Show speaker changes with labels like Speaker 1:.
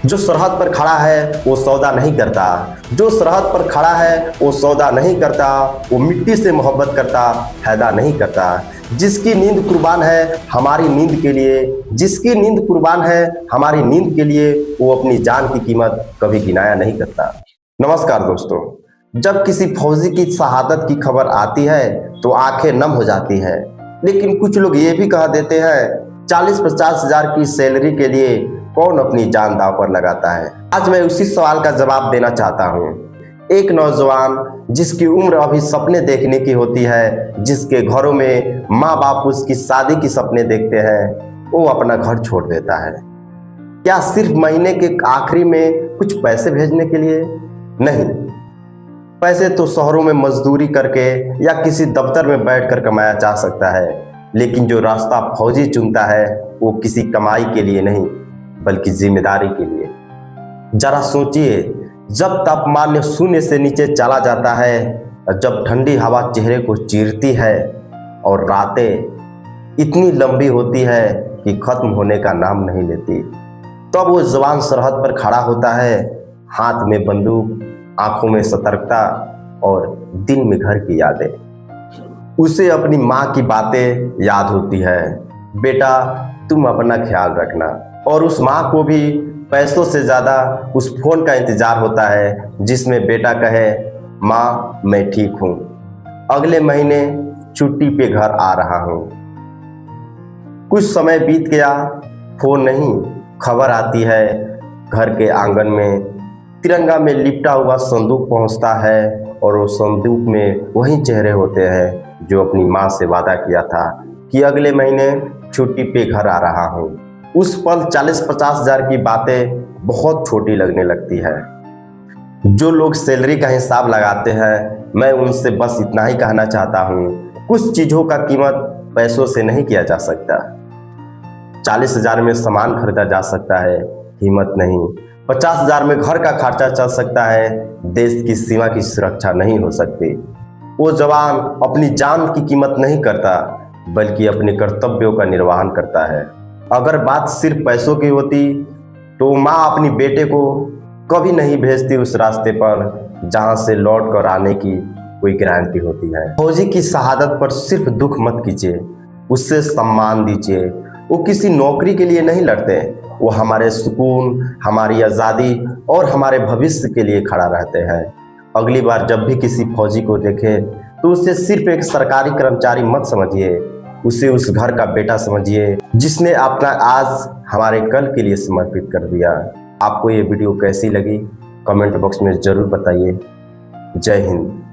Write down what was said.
Speaker 1: जो सरहद पर खड़ा है वो सौदा नहीं करता, जो सरहद पर खड़ा है वो सौदा नहीं करता, वो मिट्टी से मोहब्बत करता, फायदा नहीं करता। जिसकी नींद कुर्बान है हमारी नींद के लिए, जिसकी नींद कुर्बान है हमारी नींद के लिए, वो अपनी जान की कीमत कभी गिनाया नहीं करता। नमस्कार दोस्तों, जब किसी फौजी की शहादत की खबर आती है तो आंखें नम हो जाती है, लेकिन कुछ लोग ये भी कह देते हैं 40-50 हजार की सैलरी के लिए कौन अपनी जान दांव पर लगाता है। आज मैं उसी सवाल का जवाब देना चाहता हूँ। एक नौजवान जिसकी उम्र अभी सपने देखने की होती है, जिसके घरों में माँ बाप उसकी शादी की सपने देखते हैं, वो अपना घर छोड़ देता है। क्या सिर्फ महीने के आखिरी में कुछ पैसे भेजने के लिए? नहीं, पैसे तो शहरों में मजदूरी करके या किसी दफ्तर में बैठकर कमाया जा सकता है, लेकिन जो रास्ता फौजी चुनता है वो किसी कमाई के लिए नहीं बल्कि जिम्मेदारी के लिए। जरा सोचिए, जब तापमान शून्य से नीचे चला जाता है, जब ठंडी हवा चेहरे को चीरती है और रातें इतनी लंबी होती है कि खत्म होने का नाम नहीं लेती, तब वो जवान सरहद पर खड़ा होता है, हाथ में बंदूक, आंखों में सतर्कता और दिल में घर की यादें। उसे अपनी माँ की बातें याद होती है, बेटा तुम अपना ख्याल रखना। और उस माँ को भी पैसों से ज़्यादा उस फोन का इंतजार होता है जिसमें बेटा कहे, माँ मैं ठीक हूँ, अगले महीने छुट्टी पे घर आ रहा हूँ। कुछ समय बीत गया, फोन नहीं, खबर आती है। घर के आंगन में तिरंगा में लिपटा हुआ संदूक पहुंचता है और वो संदूक में वही चेहरे होते हैं जो अपनी माँ से वादा किया था कि अगले महीने छुट्टी पे घर आ रहा हूँ। उस पल 40-50 हजार की बातें बहुत छोटी लगने लगती है। जो लोग सैलरी का हिसाब लगाते हैं, मैं उनसे बस इतना ही कहना चाहता हूँ, कुछ चीज़ों का कीमत पैसों से नहीं किया जा सकता। 40 हजार में सामान खरीदा जा सकता है, हिम्मत नहीं। 50 हजार में घर का खर्चा चल सकता है, देश की सीमा की सुरक्षा नहीं हो सकती। वो जवान अपनी जान की कीमत नहीं करता बल्कि अपने कर्तव्यों का निर्वहन करता है। अगर बात सिर्फ पैसों की होती तो माँ अपनी बेटे को कभी नहीं भेजती उस रास्ते पर जहाँ से लौट कर आने की कोई गारंटी होती है। फौजी की शहादत पर सिर्फ दुख मत कीजिए, उससे सम्मान दीजिए। वो किसी नौकरी के लिए नहीं लड़ते, वो हमारे सुकून, हमारी आज़ादी और हमारे भविष्य के लिए खड़ा रहते हैं। अगली बार जब भी किसी फौजी को देखे तो उसे सिर्फ एक सरकारी कर्मचारी मत समझिए, उसे उस घर का बेटा समझिए जिसने अपना आज हमारे कल के लिए समर्पित कर दिया। आपको ये वीडियो कैसी लगी कमेंट बॉक्स में ज़रूर बताइए। जय हिंद।